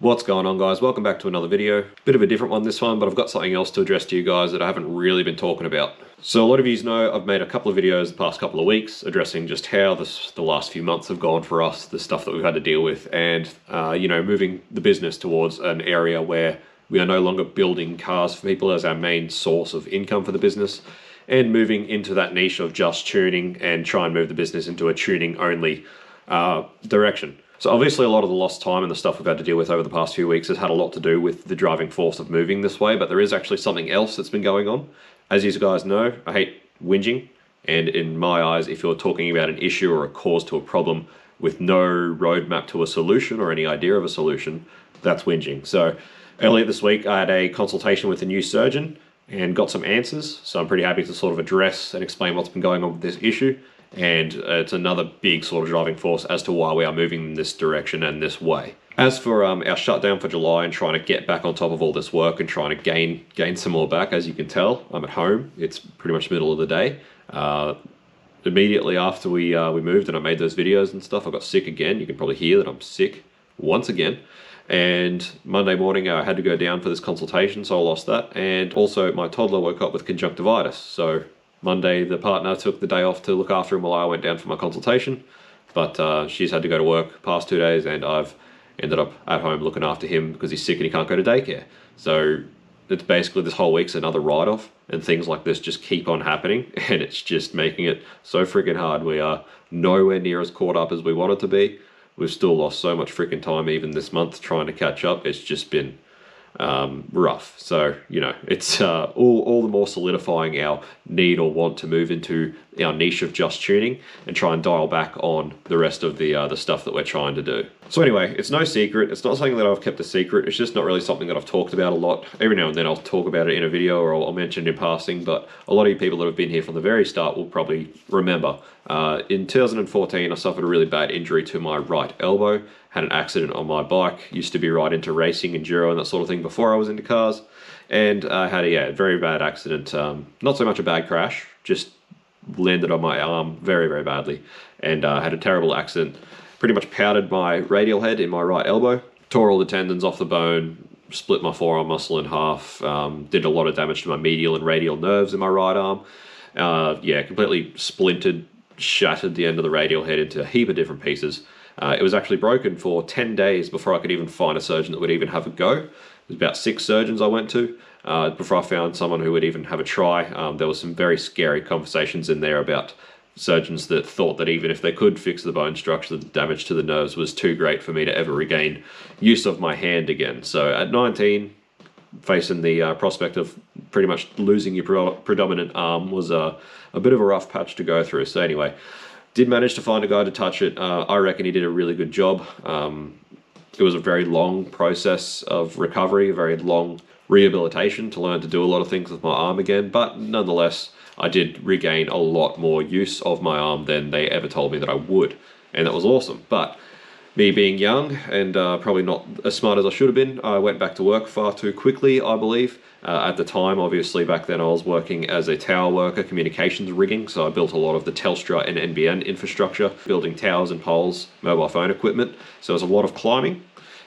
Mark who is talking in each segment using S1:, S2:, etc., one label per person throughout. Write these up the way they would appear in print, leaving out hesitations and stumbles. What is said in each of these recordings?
S1: What's going on, guys? Welcome back to another video. Bit of a different one this one, but I've got something else to address to you guys that I haven't really been talking about. So a lot of you know I've made a couple of videos the past couple of weeks addressing just how the last few months have gone for us, the stuff that we've had to deal with, and moving the business towards an area where we are no longer building cars for people as our main source of income for the business, and moving into that niche of just tuning and try and move the business into a tuning only direction. So obviously a lot of the lost time and the stuff we've had to deal with over the past few weeks has had a lot to do with the driving force of moving this way, but there is actually something else that's been going on. As you guys know, I hate whinging, and in my eyes, if you're talking about an issue or a cause to a problem with no roadmap to a solution or any idea of a solution, that's whinging. So earlier this week, I had a consultation with a new surgeon and got some answers. So I'm pretty happy to sort of address and explain what's been going on with this issue. And it's another big sort of driving force as to why we are moving in this direction and this way. As for our shutdown for July and trying to get back on top of all this work and trying to gain some more back, as you can tell, I'm at home. It's pretty much the middle of the day. Immediately after we moved and I made those videos and stuff, I got sick again. You can probably hear that I'm sick once again. And Monday morning I had to go down for this consultation, so I lost that. And also my toddler woke up with conjunctivitis. So Monday, the partner took the day off to look after him while I went down for my consultation, but she's had to go to work past 2 days, and I've ended up at home looking after him because he's sick and he can't go to daycare. So it's basically this whole week's another write-off, and things like this just keep on happening, and it's just making it so freaking hard. We are nowhere near as caught up as we wanted to be. We've still lost so much freaking time even this month trying to catch up. It's just been rough. So, it's all the more solidifying our need or want to move into our niche of just tuning and try and dial back on the rest of the stuff that we're trying to do. So anyway, it's no secret. It's not something that I've kept a secret. It's just not really something that I've talked about a lot. Every now and then I'll talk about it in a video or I'll mention it in passing, but a lot of you people that have been here from the very start will probably remember. In 2014, I suffered a really bad injury to my right elbow. Had an accident on my bike. Used to be right into racing, enduro, and that sort of thing before I was into cars. And I had a very bad accident. Not so much a bad crash, just landed on my arm very, very badly. And had a terrible accident. Pretty much powdered my radial head in my right elbow. Tore all the tendons off the bone. Split my forearm muscle in half. Did a lot of damage to my medial and radial nerves in my right arm. Completely splintered, shattered the end of the radial head into a heap of different pieces. It was actually broken for 10 days before I could even find a surgeon that would even have a go. There's about 6 surgeons I went to before I found someone who would even have a try. There was some very scary conversations in there about surgeons that thought that even if they could fix the bone structure, the damage to the nerves was too great for me to ever regain use of my hand again. So at 19, facing the prospect of pretty much losing your predominant arm was a bit of a rough patch to go through. So anyway, did manage to find a guy to touch it. I reckon he did a really good job. It was a very long process of recovery, a very long rehabilitation to learn to do a lot of things with my arm again. But nonetheless, I did regain a lot more use of my arm than they ever told me that I would. And that was awesome. But me being young and probably not as smart as I should have been, I went back to work far too quickly, I believe. At the time, obviously, back then I was working as a tower worker, communications rigging, so I built a lot of the Telstra and NBN infrastructure, building towers and poles, mobile phone equipment. So there's a lot of climbing,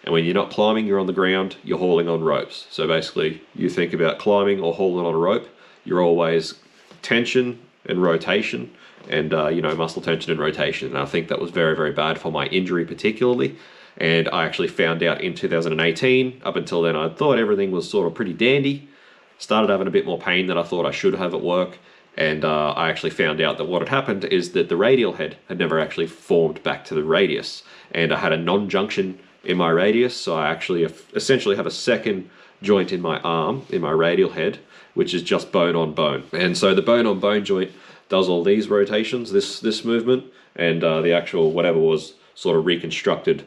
S1: and when you're not climbing, you're on the ground, you're hauling on ropes. So basically, you think about climbing or hauling on a rope, you're always tension and rotation, and muscle tension and rotation. And I think that was very, very bad for my injury particularly. And I actually found out in 2018, up until then I thought everything was sort of pretty dandy. Started having a bit more pain than I thought I should have at work. And I actually found out that what had happened is that the radial head had never actually formed back to the radius. And I had a non-junction in my radius, so I actually essentially have a second joint in my arm, in my radial head, which is just bone on bone. And so the bone on bone joint does all these rotations, this movement, and the actual whatever was sort of reconstructed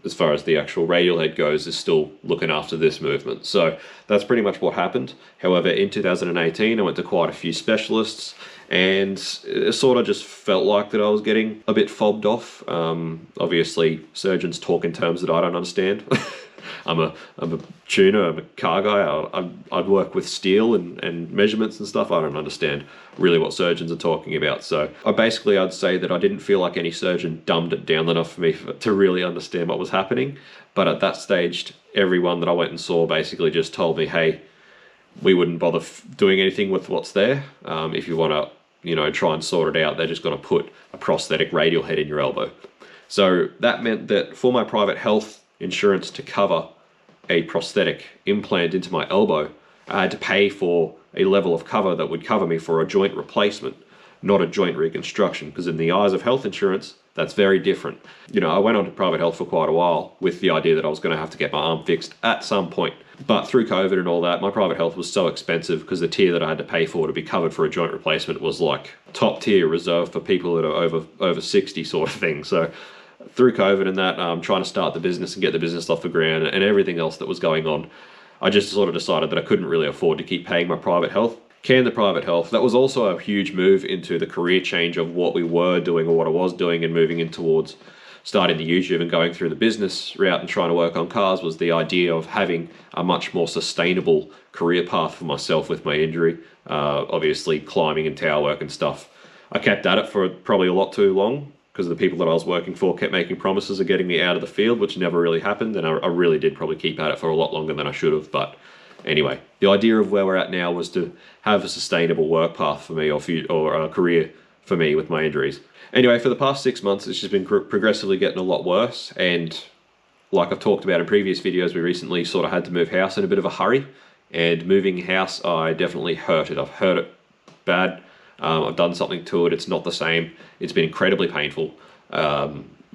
S1: as far as the actual radial head goes is still looking after this movement. So that's pretty much what happened. However, in 2018, I went to quite a few specialists, and it sort of just felt like that I was getting a bit fobbed off. Obviously, surgeons talk in terms that I don't understand. I'm a tuner, I'm a car guy. I'd work with steel and measurements and stuff. I don't understand really what surgeons are talking about. So I'd say that I didn't feel like any surgeon dumbed it down enough for me to really understand what was happening. But at that stage, everyone that I went and saw basically just told me, hey, we wouldn't bother doing anything with what's there. If you want to, try and sort it out, they're just going to put a prosthetic radial head in your elbow. So that meant that for my private health insurance to cover a prosthetic implant into my elbow, I had to pay for a level of cover that would cover me for a joint replacement, not a joint reconstruction, because in the eyes of health insurance, that's very different. I went on to private health for quite a while with the idea that I was going to have to get my arm fixed at some point. But through COVID and all that, my private health was so expensive because the tier that I had to pay for to be covered for a joint replacement was like top tier, reserved for people that are over 60 sort of thing. So through COVID and that, trying to start the business and get the business off the ground and everything else that was going on, I just sort of decided that I couldn't really afford to keep paying my private health. Canned the private health. That was also a huge move into the career change of what we were doing or what I was doing, and moving in towards starting the YouTube and going through the business route and trying to work on cars. Was the idea of having a much more sustainable career path for myself with my injury. Obviously climbing and tower work and stuff. I kept at it for probably a lot too long because the people that I was working for kept making promises of getting me out of the field, which never really happened. And I really did probably keep at it for a lot longer than I should have. But anyway, the idea of where we're at now was to have a sustainable work path for me, or a career for me with my injuries. Anyway, for the past 6 months, it's just been progressively getting a lot worse. And like I've talked about in previous videos, we recently sort of had to move house in a bit of a hurry. And moving house, I definitely hurt it. I've hurt it bad. I've done something to it. It's not the same. It's been incredibly painful.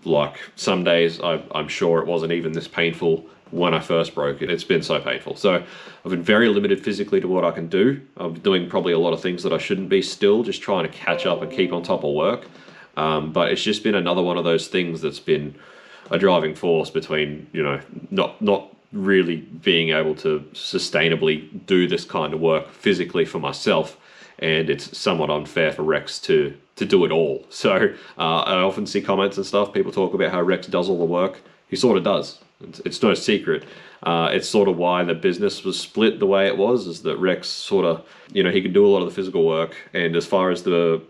S1: Like some days, I'm sure it wasn't even this painful when I first broke it. It's been so painful. So I've been very limited physically to what I can do. I'm doing probably a lot of things that I shouldn't be still, just trying to catch up and keep on top of work. But it's just been another one of those things that's been a driving force between, not really being able to sustainably do this kind of work physically for myself. And it's somewhat unfair for Rex to do it all. So I often see comments and stuff. People talk about how Rex does all the work. He sort of does. It's no secret. It's sort of why the business was split the way it was, is that Rex sort of, he can do a lot of the physical work. And as far as the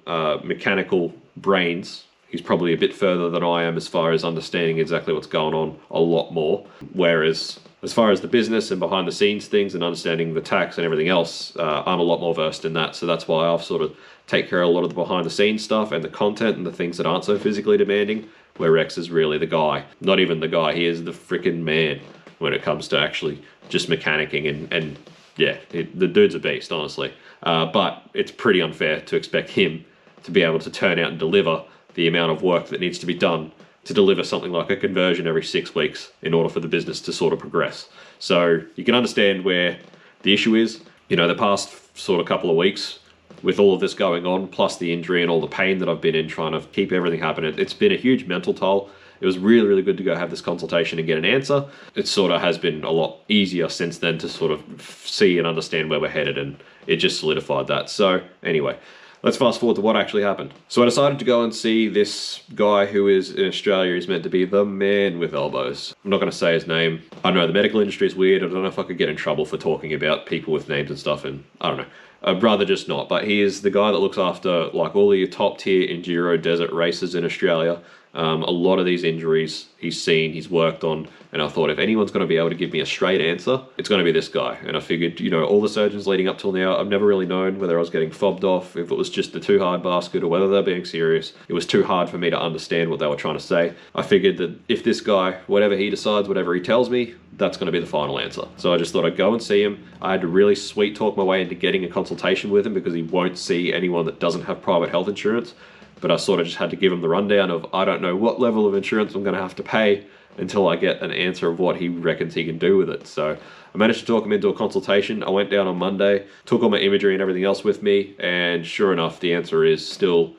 S1: mechanical brains, he's probably a bit further than I am as far as understanding exactly what's going on a lot more. Whereas as far as the business and behind the scenes things and understanding the tax and everything else, I'm a lot more versed in that. So that's why I've sort of take care of a lot of the behind the scenes stuff and the content and the things that aren't so physically demanding, where Rex is really the guy. Not even the guy, he is the freaking man when it comes to actually just mechanicking and yeah, the dude's a beast, honestly. But it's pretty unfair to expect him to be able to turn out and deliver the amount of work that needs to be done to deliver something like a conversion every 6 weeks in order for the business to sort of progress. So you can understand where the issue is. The past sort of couple of weeks with all of this going on, plus the injury and all the pain that I've been in trying to keep everything happening, it's been a huge mental toll. It was really, really good to go have this consultation and get an answer. It sort of has been a lot easier since then to sort of see and understand where we're headed, and it just solidified that. So anyway, let's fast forward to what actually happened. So I decided to go and see this guy who is in Australia. He's meant to be the man with elbows. I'm not going to say his name. I don't know, the medical industry is weird. I don't know if I could get in trouble for talking about people with names and stuff, and I don't know. I'd rather just not. But he is the guy that looks after like all of your top tier enduro desert races in Australia. A lot of these injuries he's seen, he's worked on, and I thought if anyone's going to be able to give me a straight answer, it's going to be this guy. And I figured, all the surgeons leading up till now, I've never really known whether I was getting fobbed off, if it was just the too hard basket, or whether they're being serious. It was too hard for me to understand what they were trying to say. I figured that if this guy, whatever he decides, whatever he tells me, that's going to be the final answer. So I just thought I'd go and see him. I had to really sweet talk my way into getting a consultation with him because he won't see anyone that doesn't have private health insurance. But I sort of just had to give him the rundown of, I don't know what level of insurance I'm going to have to pay until I get an answer of what he reckons he can do with it. So I managed to talk him into a consultation. I went down on Monday, took all my imagery and everything else with me, and sure enough, the answer is still,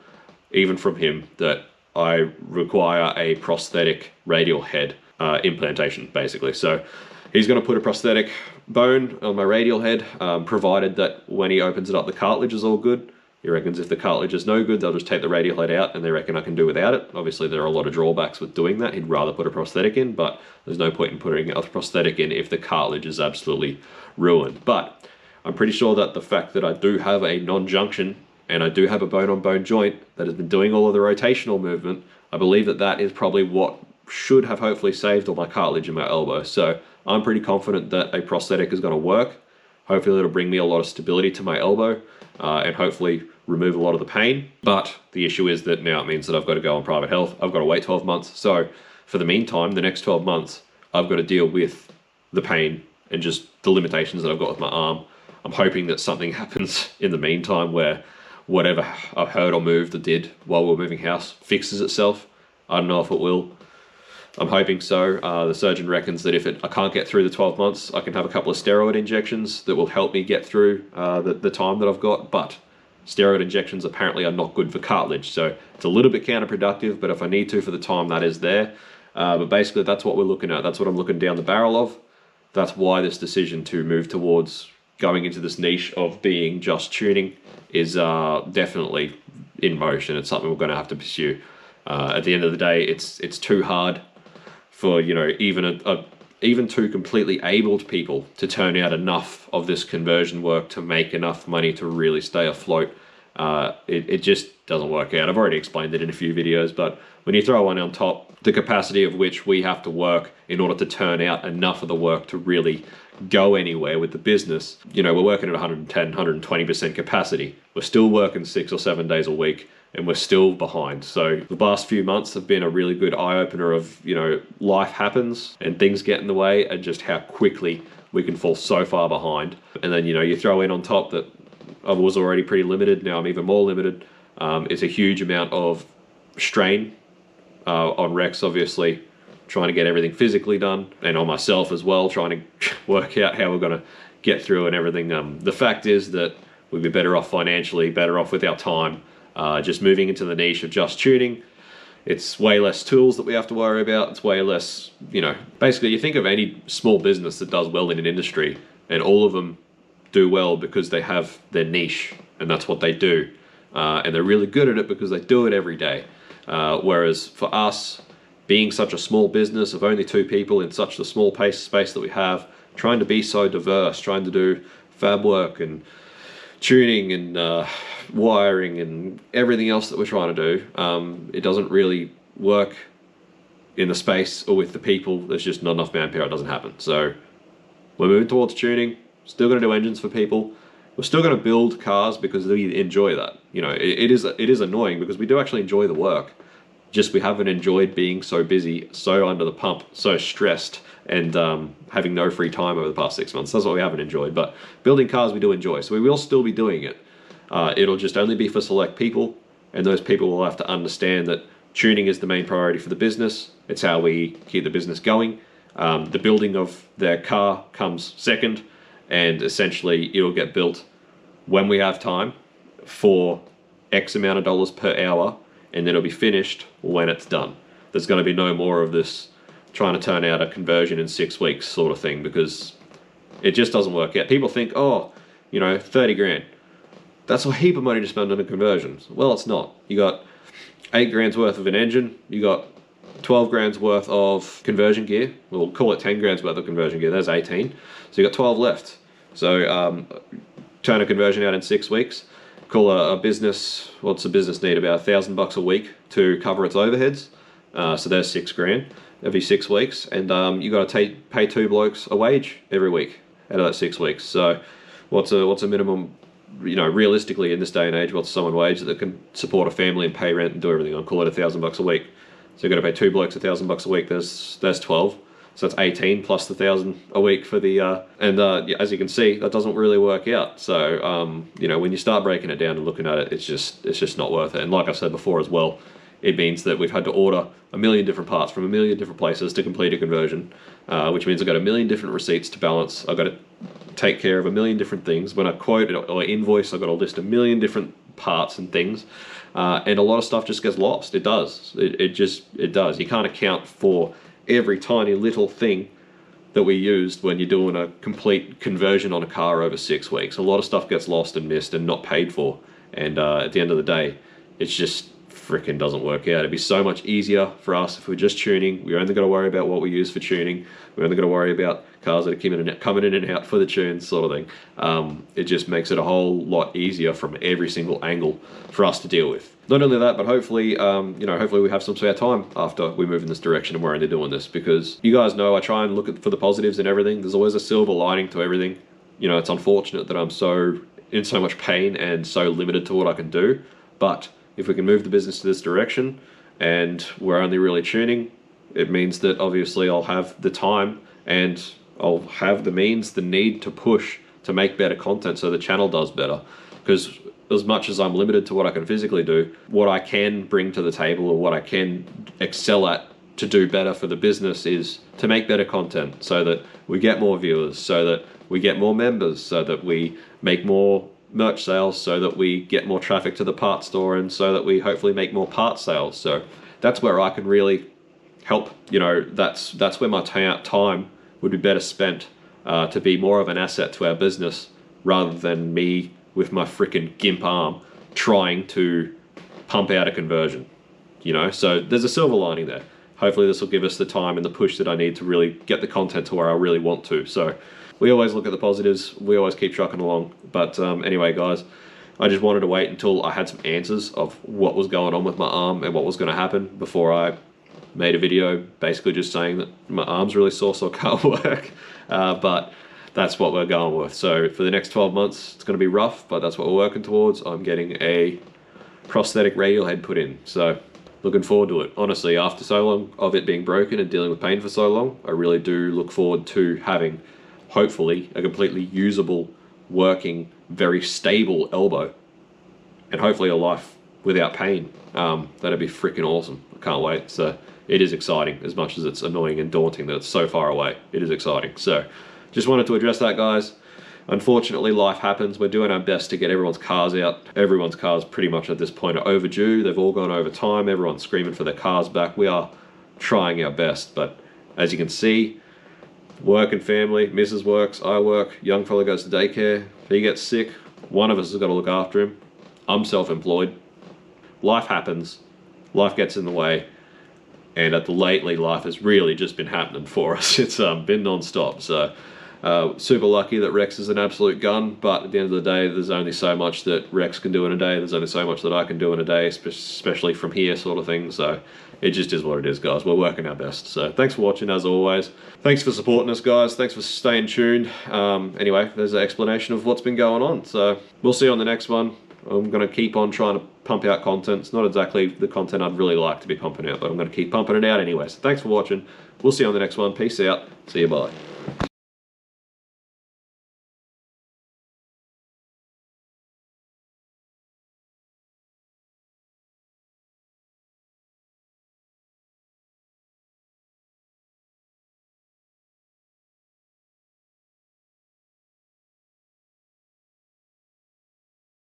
S1: even from him, that I require a prosthetic radial head implantation, basically. So he's going to put a prosthetic bone on my radial head, provided that when he opens it up, the cartilage is all good. He reckons if the cartilage is no good, they'll just take the radial head out, and they reckon I can do without it. Obviously, there are a lot of drawbacks with doing that. He'd rather put a prosthetic in, but there's no point in putting a prosthetic in if the cartilage is absolutely ruined. But I'm pretty sure that the fact that I do have a non-junction and I do have a bone-on-bone joint that has been doing all of the rotational movement, I believe that that is probably what should have hopefully saved all my cartilage in my elbow. So I'm pretty confident that a prosthetic is going to work. Hopefully it'll bring me a lot of stability to my elbow and hopefully remove a lot of the pain. But the issue is that now it means that I've got to go on private health. I've got to wait 12 months. So for the meantime, the next 12 months, I've got to deal with the pain and just the limitations that I've got with my arm. I'm hoping that something happens in the meantime where whatever I heard or moved or did while we were moving house fixes itself. I don't know if it will. I'm hoping so. The surgeon reckons that if I can't get through the 12 months, I can have a couple of steroid injections that will help me get through the time that I've got. But steroid injections apparently are not good for cartilage. So it's a little bit counterproductive, but if I need to for the time, that is there. But basically, that's what we're looking at. That's what I'm looking down the barrel of. That's why this decision to move towards going into this niche of being just tuning is definitely in motion. It's something we're going to have to pursue. At the end of the day, it's too hard for, you know, even two completely abled people to turn out enough of this conversion work to make enough money to really stay afloat. It just doesn't work out. I've already explained it in a few videos, but when you throw one on top, the capacity of which we have to work in order to turn out enough of the work to really go anywhere with the business, you know, we're working at 110, 120% capacity. We're still working 6 or 7 days a week, and we're still behind. So the last few months have been a really good eye-opener of, you know, life happens and things get in the way, and just how quickly we can fall so far behind. And then, you know, you throw in on top that I was already pretty limited, now I'm even more limited. It's a huge amount of strain on Rex, obviously, trying to get everything physically done, and on myself as well, trying to work out how we're going to get through and everything. The fact is that we'd be better off financially, better off with our time, just moving into the niche of just tuning. It's way less tools that we have to worry about. It's way less, you know, basically you think of any small business that does well in an industry, and all of them do well because they have their niche and that's what they do. And they're really good at it because they do it every day. Whereas for us, being such a small business of only 2 people in such a small space that we have, trying to be so diverse, trying to do fab work and tuning and wiring and everything else that we're trying to do, it doesn't really work in the space or with the people. There's just not enough manpower. It doesn't happen. So we're moving towards tuning, still going to do engines for people. We're still going to build cars because we enjoy that. You know, it is annoying because we do actually enjoy the work. Just we haven't enjoyed being so busy, so under the pump, so stressed, and having no free time over the past 6 months. That's what we haven't enjoyed. But building cars we do enjoy, so we will still be doing it. It'll just only be for select people, and those people will have to understand that tuning is the main priority for the business. It's how we keep the business going. The building of their car comes second, and essentially it'll get built when we have time for X amount of dollars per hour, and then it'll be finished when it's done. There's going to be no more of this trying to turn out a conversion in 6 weeks sort of thing, because it just doesn't work out. People think, oh, you know, 30 grand. That's a heap of money to spend on a conversion. Well, it's not. You got 8 grand's worth of an engine. You got 12 grand's worth of conversion gear. We'll call it 10 grand's worth of conversion gear. There's 18. So you got 12 left. So turn a conversion out in 6 weeks. Call a business, what's a business need? About $1,000 a week to cover its overheads. So there's 6 grand every 6 weeks. And you got to pay 2 blokes a wage every week out of that 6 weeks. So what's a minimum, you know, realistically in this day and age, what's someone wage that can support a family and pay rent and do everything? I'll call it $1,000 a week. So you've got to pay 2 blokes $1,000 a week. There's 12. So that's 18 plus the 1,000 a week for the, as you can see, that doesn't really work out. So, you know, when you start breaking it down and looking at it, it's just not worth it. And like I said before as well, it means that we've had to order a million different parts from a million different places to complete a conversion, which means I've got a million different receipts to balance. I've got to take care of a million different things. When I quote or invoice, I've got to list a million different parts and things. And a lot of stuff just gets lost. It does. It does. You can't account for every tiny little thing that we used when you're doing a complete conversion on a car over 6 weeks. A lot of stuff gets lost and missed and not paid for. And at the end of the day, it's just freaking doesn't work out. It'd be so much easier for us if we're just tuning. We're only got to worry about what we use for tuning. We're only got to worry about cars that are coming in and out for the tunes, sort of thing. It just makes it a whole lot easier from every single angle for us to deal with. Not only that, but hopefully, hopefully we have some spare time after we move in this direction and we're only doing this, because you guys know I try and look for the positives in everything. There's always a silver lining to everything. You know, it's unfortunate that I'm in so much pain and so limited to what I can do, but if we can move the business to this direction and we're only really tuning, it means that obviously I'll have the time and I'll have the means, the need to push to make better content so the channel does better. Because as much as I'm limited to what I can physically do, what I can bring to the table or what I can excel at to do better for the business is to make better content so that we get more viewers, so that we get more members, so that we make more merch sales, so that we get more traffic to the parts store, and so that we hopefully make more parts sales. So that's where I can really help. You know, that's where my time would be better spent to be more of an asset to our business, rather than me with my freaking gimp arm trying to pump out a conversion. You know, so there's a silver lining there. Hopefully this will give us the time and the push that I need to really get the content to where I really want to. So we always look at the positives, we always keep trucking along. But anyway, guys, I just wanted to wait until I had some answers of what was going on with my arm and what was going to happen before I made a video basically just saying that my arm's really sore so I can't work. But that's what we're going with. So for the next 12 months, it's going to be rough, but that's what we're working towards. I'm getting a prosthetic radial head put in. So looking forward to it. Honestly, after so long of it being broken and dealing with pain for so long, I really do look forward to having, hopefully, a completely usable, working, very stable elbow, and hopefully a life without pain. That'd be freaking awesome. I can't wait. So it is exciting, as much as it's annoying and daunting that it's so far away. It is exciting. So just wanted to address that, guys. Unfortunately, life happens. We're doing our best to get everyone's cars out. Everyone's cars pretty much at this point are overdue. They've all gone over time. Everyone's screaming for their cars back. We are trying our best, but as you can see, work and family, Mrs. works, I work, young fella goes to daycare. If he gets sick, one of us has got to look after him. I'm self-employed. Life happens. Life gets in the way. And lately, life has really just been happening for us. It's been non-stop. So super lucky that Rex is an absolute gun, but at the end of the day, there's only so much that Rex can do in a day. There's only so much that I can do in a day, especially from here, sort of thing. So it just is what it is, guys. We're working our best. So thanks for watching, as always. Thanks for supporting us, guys. Thanks for staying tuned. Anyway, there's an explanation of what's been going on. So we'll see you on the next one. I'm going to keep on trying to pump out content. It's not exactly the content I'd really like to be pumping out, but I'm going to keep pumping it out anyway. So thanks for watching. We'll see you on the next one. Peace out. See you, bye.